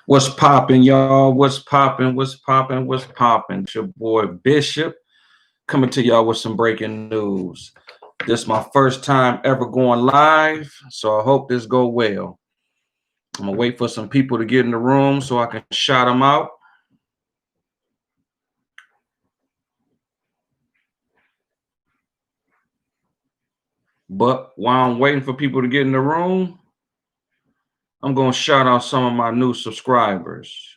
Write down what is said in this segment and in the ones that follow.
What's poppin', y'all? What's poppin'? What's poppin'? What's poppin'? It's your boy Bishop coming to y'all with some breaking news. This is my first time ever going live, so I hope this go well. I'm gonna wait for some people to get in the room so I can shout them out. But while I'm waiting for people to get in the room, I'm gonna shout out some of my new subscribers.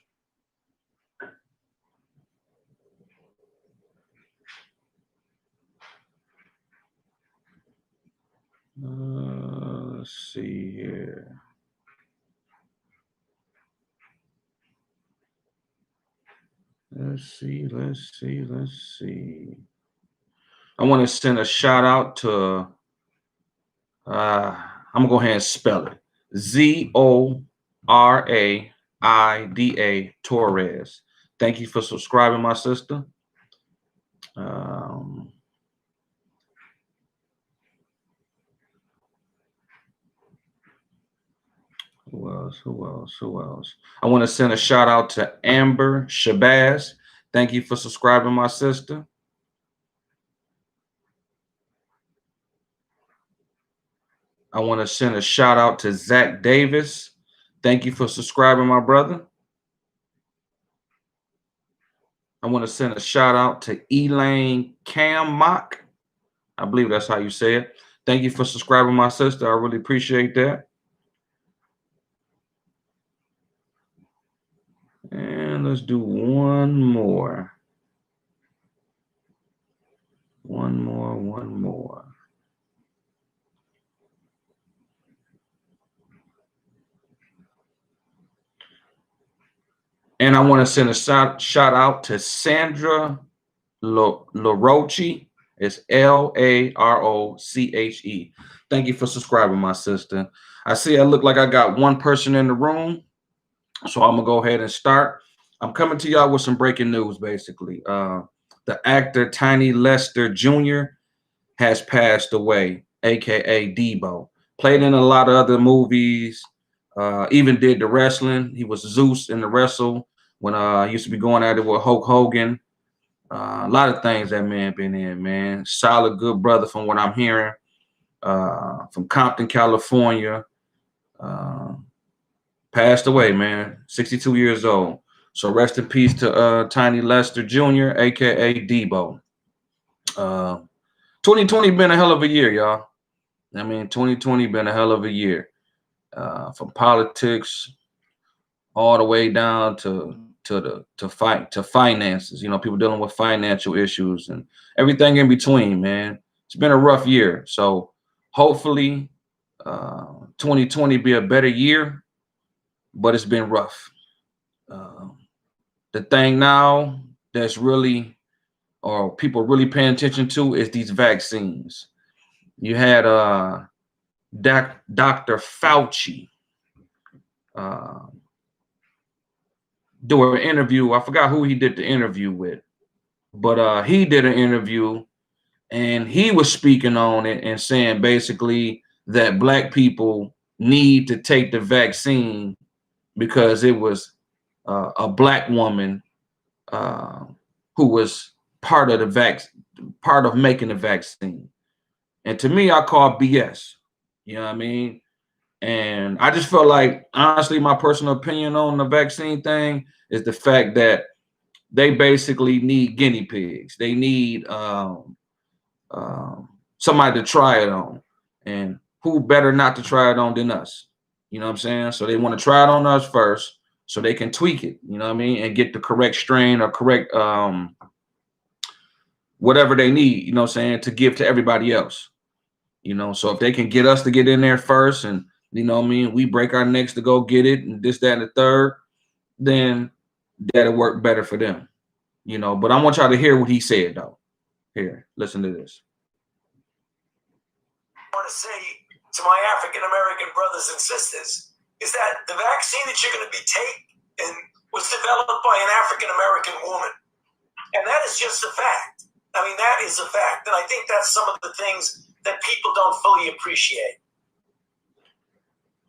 Let's see here. Let's see. I want to send a shout out to, I'm going to go ahead and spell it. Zoraida Torres. Thank you for subscribing, my sister. Who else? I want to send a shout out to Amber Shabazz. Thank you for subscribing, my sister. I want to send a shout out to Zach Davis. Thank you for subscribing, my brother. I want to send a shout out to Elaine Cammock. I believe that's how you say it. Thank you for subscribing, my sister. I really appreciate that. And let's do one more. One more. And I want to send a shout out to Sandra LaRoche. It's LAROCHE. Thank you for subscribing, my sister. I see I look like I got one person in the room, so I'm gonna go ahead and start. I'm coming to y'all with some breaking news, basically. The actor Tiny Lester Jr. has passed away, aka Debo. Played in a lot of other movies, even did the wrestling. He was Zeus in the wrestle when he used to be going at it with Hulk Hogan. A lot of things that man been in, man. Solid, good brother from what I'm hearing. From Compton, California. Passed away, man. 62 years old. So rest in peace to Tiny Lester Jr., aka Debo. 2020 been a hell of a year, y'all. I mean, 2020 been a hell of a year. From politics all the way down to finances. You know, people dealing with financial issues and everything in between, man. It's been a rough year. So hopefully 2020 be a better year, but it's been rough. The thing now that's really, or people really paying attention to, is these vaccines. You had Dr. Fauci do an interview. I forgot who he did the interview with, but he did an interview and he was speaking on it and saying basically that Black people need to take the vaccine because it was a Black woman who was part of making the vaccine. And to me, I call BS. You know what I mean? And I just felt like, honestly, my personal opinion on the vaccine thing is the fact that they basically need guinea pigs. They need somebody to try it on. And who better not to try it on than us? You know what I'm saying? So they want to try it on us first so they can tweak it, you know what I mean? And get the correct strain or correct whatever they need, you know what I'm saying, to give to everybody else. You know, so if they can get us to get in there first and, you know what I mean, we break our necks to go get it and this, that, and the third, then that'll work better for them. You know, but I want y'all to hear what he said, though. Here, listen to this. I want to say to my African-American brothers and sisters is that the vaccine that you're going to be taking was developed by an African-American woman. And that is just a fact. I mean, that is a fact. And I think that's some of the things that people don't fully appreciate.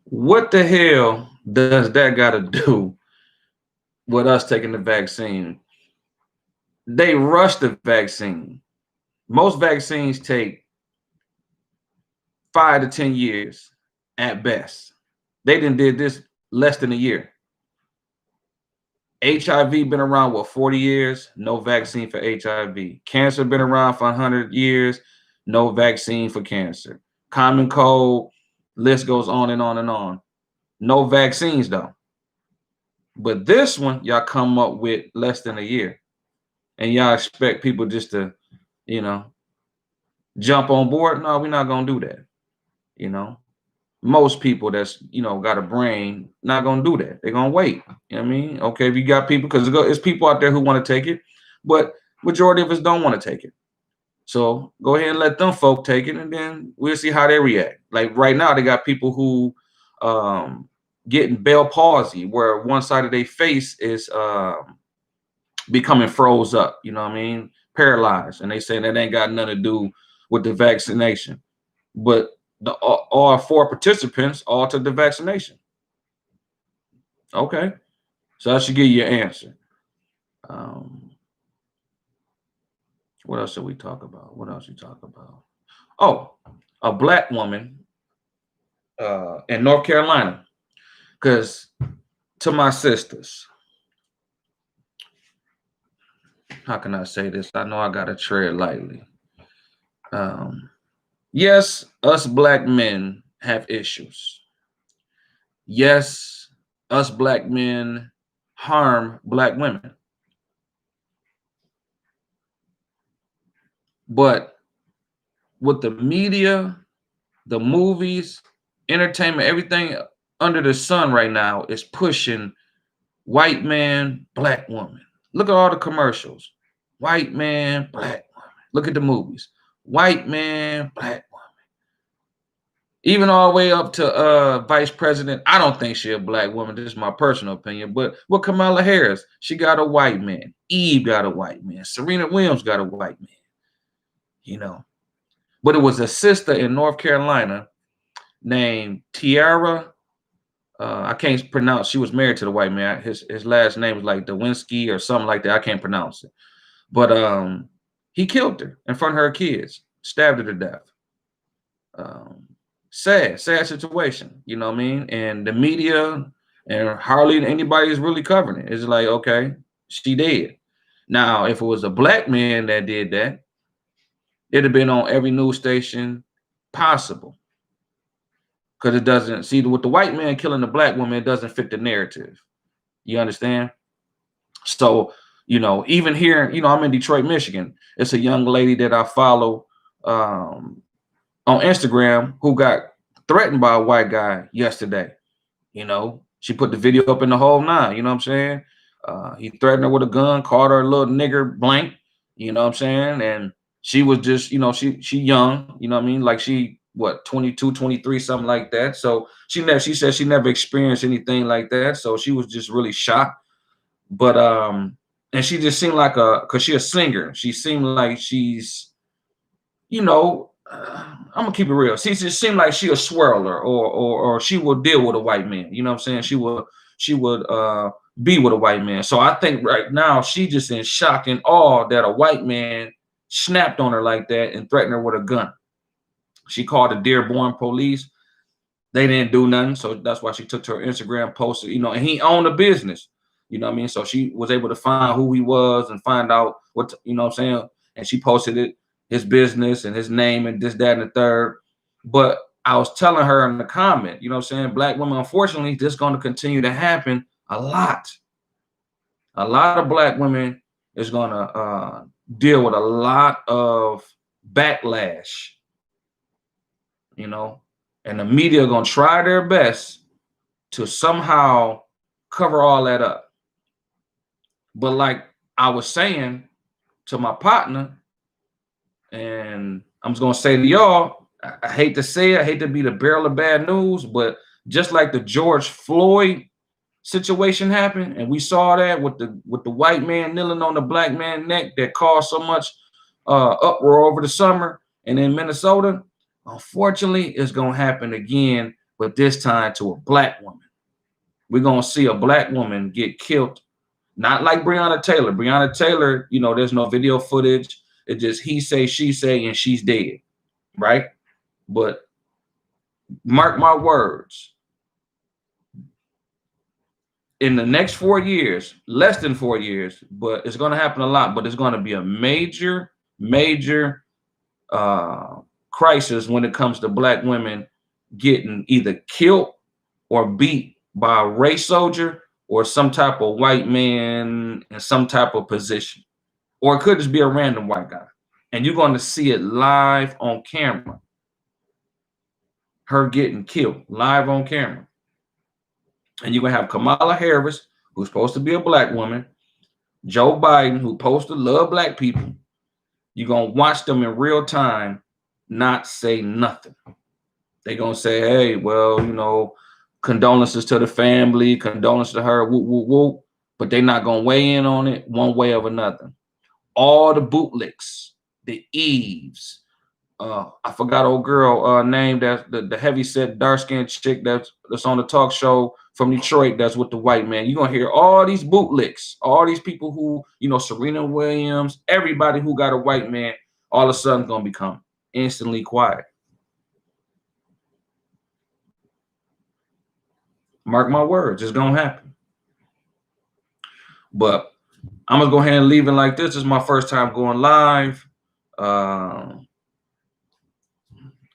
What the hell does that got to do with us taking the vaccine. They rush the vaccine. Most vaccines take 5 to 10 years at best. They did this less than a year. HIV been around, what, 40 years? No vaccine for HIV. Cancer been around for 100 years. No vaccine for cancer. Common cold, list goes on and on and on. No vaccines, though. But this one, y'all come up with less than a year. And y'all expect people just to, you know, jump on board? No, we're not going to do that. You know, most people that's, you know, got a brain, not going to do that. They're going to wait. You know what I mean? Okay, if you got people, because there's people out there who want to take it, but majority of us don't want to take it. So go ahead and let them folk take it, and then we'll see how they react. Like right now, they got people who getting Bell palsy, where one side of their face is becoming froze up, you know what I mean? Paralyzed. And they say that ain't got nothing to do with the vaccination. But all 4 participants all took the vaccination. Okay. So that should give you an answer. What else should we talk about? What else you talk about? Oh, a black woman in North Carolina. Because to my sisters, how can I say this? I know I got to tread lightly. Yes, us black men have issues. Yes, us black men harm black women. But with the media, the movies, entertainment, everything under the sun right now is pushing white man, black woman. Look at all the commercials. White man, black woman. Look at the movies. White man, black woman. Even all the way up to Vice President. I don't think she's a black woman. This is my personal opinion. But with Kamala Harris, she got a white man. Eve got a white man. Serena Williams got a white man. You know. But it was a sister in North Carolina named Tiara. I can't pronounce. She was married to the white man. His last name was like Dewinski or something like that. I can't pronounce it. But he killed her in front of her kids, stabbed her to death. Sad situation. You know what I mean? And the media and hardly anybody is really covering it. It's like, okay, she dead. Now, if it was a black man that did that, it'd have been on every news station possible. Because it doesn't, see, with the white man killing the black woman, it doesn't fit the narrative. You understand? So, you know, even here, you know, I'm in Detroit, Michigan. It's a young lady that I follow on Instagram who got threatened by a white guy yesterday. You know, she put the video up in the whole 9. You know what I'm saying? He threatened her with a gun, called her a little nigger blank. You know what I'm saying? And she was just, you know, she young. You know what I mean? Like she, what, 22, 23, something like that. So she said she never experienced anything like that. So she was just really shocked. But and she just seemed like because she's a singer. She seemed like she's, you know, I'm gonna keep it real. She just seemed like she a swirler, or she will deal with a white man. You know what I'm saying? She would be with a white man. So I think right now she just in shock and awe that a white man snapped on her like that and threatened her with a gun. She called the Dearborn police. They didn't do nothing. So that's why she took to her Instagram, posted, you know, and he owned a business. You know what I mean? So she was able to find who he was and find out what, you know what I'm saying? And she posted it, his business and his name and this, that, and the third. But I was telling her in the comment, you know what I'm saying? Black women, unfortunately, this is going to continue to happen a lot. A lot of black women is going to deal with a lot of backlash, you know, and the media are going to try their best to somehow cover all that up. But like I was saying to my partner, and I'm just going to say to y'all, I hate to say it, I hate to be the bearer of bad news, but just like the George Floyd situation happened, and we saw that with the white man kneeling on the black man's neck that caused so much uproar over the summer, and in Minnesota, unfortunately, it's going to happen again, but this time to a black woman. We're going to see a black woman get killed Not like Breonna Taylor. Breonna Taylor, you know, there's no video footage. It just he say, she say, and she's dead, right? But mark my words, in the next 4 years, less than 4 years, but it's going to happen a lot, but it's going to be a major, major crisis when it comes to black women getting either killed or beat by a race soldier or some type of white man in some type of position. Or it could just be a random white guy. And you're going to see it live on camera. Her getting killed live on camera. And you're going to have Kamala Harris, who's supposed to be a black woman, Joe Biden, who's supposed to love black people. You're going to watch them in real time not say nothing. They're going to say, hey, well, you know, condolences to the family, condolences to her, whoop, whoop, whoop. But they're not going to weigh in on it one way or another. All the bootlicks, the Eves, I forgot old girl name, that's the heavy set dark skinned chick that's on the talk show from Detroit that's with the white man. You're gonna hear all these bootlicks, all these people who, you know, Serena Williams, everybody who got a white man, all of a sudden gonna become instantly quiet. Mark my words, it's gonna happen. But I'm gonna go ahead and leave it like this. This is my first time going live. I'm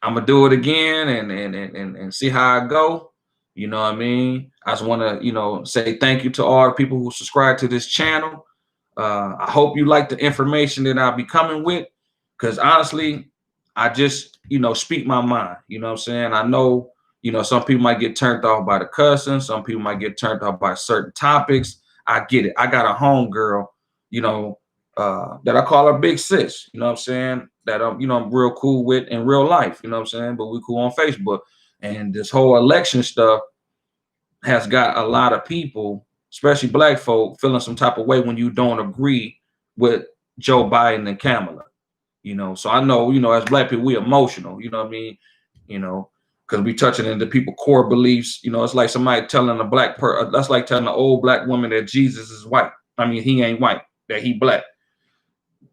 gonna do it again and see how I go. You know what I mean? I just want to, you know, say thank you to all the people who subscribe to this channel. I hope you like the information that I'll be coming with, because honestly, I just, you know, speak my mind. You know what I'm saying? I know, you know, some people might get turned off by the cussing. Some people might get turned off by certain topics. I get it. I got a homegirl, you know, that I call her Big Sis. You know what I'm saying? That you know, I'm real cool with in real life, you know what I'm saying? But we cool on Facebook. And this whole election stuff has got a lot of people, especially black folk, feeling some type of way when you don't agree with Joe Biden and Kamala. You know, so I know, you know, as black people, we emotional, you know what I mean? You know, because we touching into people's core beliefs. You know, it's like somebody telling a black person, that's like telling an old black woman that Jesus is white. I mean, he ain't white, that he black.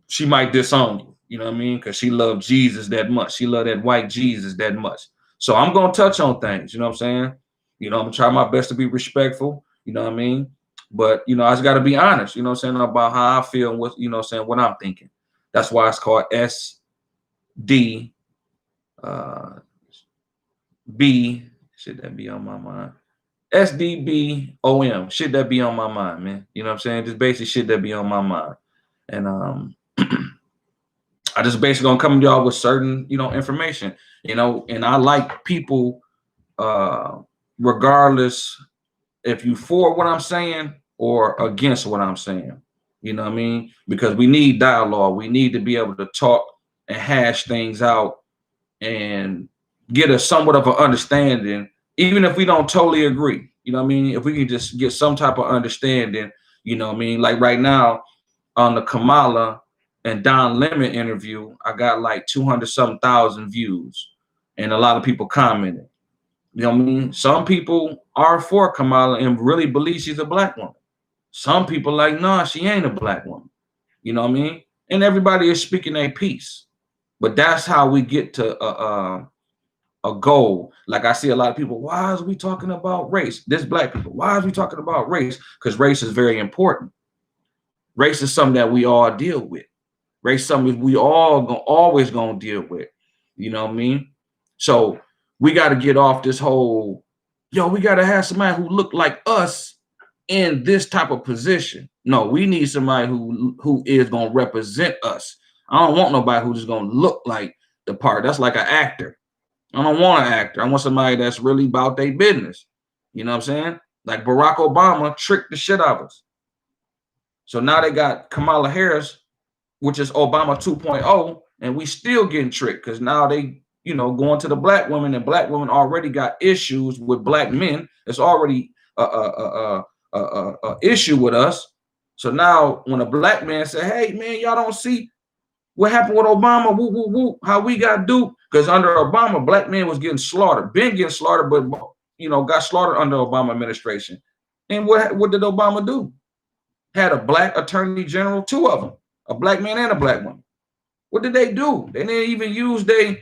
She might disown you. You know what I mean? Because she loved Jesus that much. She loved that white Jesus that much. So I'm going to touch on things. You know what I'm saying? You know, I'm going to try my best to be respectful. You know what I mean? But, you know, I just got to be honest, you know what I'm saying, about how I feel and what, you know what I'm saying, what I'm thinking. That's why it's called SD B. Should that be on my mind? SDBOM. Should that be on my mind, man? You know what I'm saying? Just basically should that be on my mind. And I just basically gonna come to y'all with certain, you know, information, you know, and I like people, regardless if you for what I'm saying or against what I'm saying, you know what I mean? Because we need dialogue. We need to be able to talk and hash things out and get a somewhat of an understanding, even if we don't totally agree. You know what I mean? If we can just get some type of understanding, you know what I mean? Like right now on the Kamala and Don Lemon interview, I got like 200-something thousand views and a lot of people commenting. You know what I mean? Some people are for Kamala and really believe she's a black woman. Some people like, nah, she ain't a black woman. You know what I mean? And everybody is speaking a piece. But that's how we get to a goal. Like I see a lot of people, why is we talking about race? This black people, why is we talking about race? Because race is very important. Race is something that we all deal with. Race is something we all always gonna deal with. You know what I mean? So we got to get off this whole, yo, we got to have somebody who look like us in this type of position. No, we need somebody who is gonna represent us. I don't want nobody who's just gonna look like the part. That's like an actor. I don't want an actor. I want somebody that's really about their business. You know what I'm saying? Like Barack Obama tricked the shit out of us. So now they got Kamala Harris, which is Obama 2.0, and we still getting tricked because now they, you know, going to the black women, and black women already got issues with black men. It's already a issue with us. So now when a black man say, hey man, y'all don't see what happened with Obama, woo, woo, woo, how we got duped? Because under Obama, black men was getting slaughtered, been getting slaughtered, but, you know, got slaughtered under Obama administration. And what did Obama do? had a black attorney general, 2 of them, a black man and a black woman. What did they do? They didn't even use their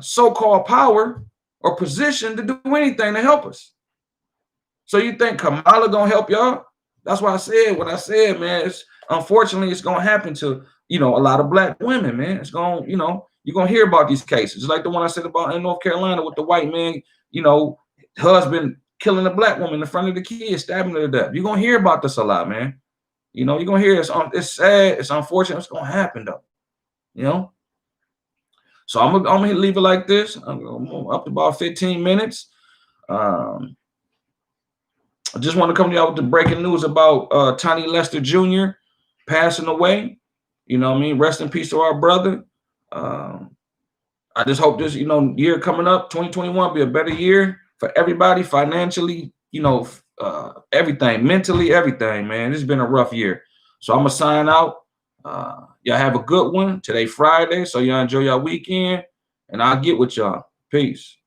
so-called power or position to do anything to help us. So you think Kamala gonna help y'all? That's why I said what I said, man. It's unfortunately it's gonna happen to a lot of black women, man. It's gonna, you're gonna hear about these cases, like the one I said about in North Carolina with the white man, husband killing a black woman in front of the kids, stabbing her to death. You're gonna hear about this a lot, man. You're gonna hear it's sad, it's unfortunate, it's gonna happen though, So I'm gonna leave it like this. I'm up to about 15 minutes. I just want to come to y'all with the breaking news about Tiny Lester Jr. passing away. You know what I mean? Rest in peace to our brother. I just hope this, year coming up, 2021, be a better year for everybody financially, everything, mentally, everything, man. This has been a rough year. So I'm going to sign out. Y'all have a good one. Today, Friday. So y'all enjoy your weekend. And I'll get with y'all. Peace.